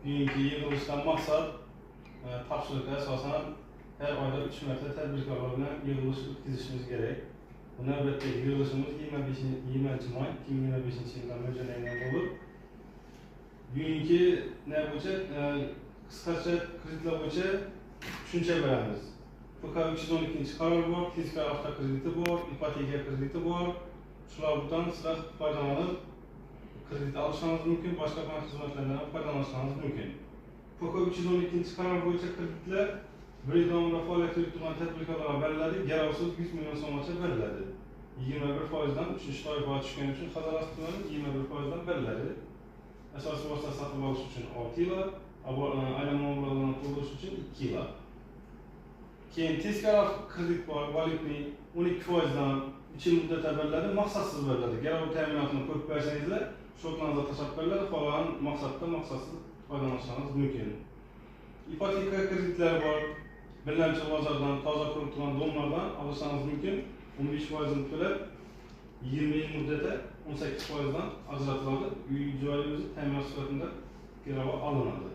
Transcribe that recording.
Bugünkü yig'ilishdan maqsad topshiriqqa asosan her oyda 3 marta tadbirkorlar bilan yig'ilish o'tkazishimiz kerak. Bu navbatdagi yig'ilishimiz 20-may 2025-yilda mo'ljallangan bo'lib, bugungi nima bo'yicha qisqacha kreditlar bo'yicha tushuncha beramiz. PK 312 qaror bor, tezkor avtokrediti bor, ipoteka krediti bor. Shulardan sizlar foydalanib kredit olishingiz mumkin, boshqa bank xizmatlaridan ham foydalanishingiz mumkin. PK 312 qaror bo'yicha kreditlar bir yil davomida faoliyat yuritgan tadbirkorlarga beriladi, garovsiz 100 million so'mgacha beriladi. 21%dan 3-toifaga tushgani uchun Xazaras tumani 21%dan beriladi. Asosiy vosita sotib olish uchun 6 yil, aylanma mablag'larni to'ldirish uchun 2 yil. Keyin tezkor kredit bor, valutni 12%dan 3 yil muddatga beriladi, maqsadsiz beriladi. Garov ta'minotini ko'p bersangizlar, shotlarga tashlab beriladi, qolgan maqsadda maqsadsiz foydalanishingiz mumkin. Ipoteka kreditlari bor. Birlamchi bozordan toza qurilib turgan domlardan olishingiz mumkin. 15%ni to'lab 20 yil muddatda 18%dan ajratiladi. Uy joyi o'zi ta'minot sifatida garov olinadi.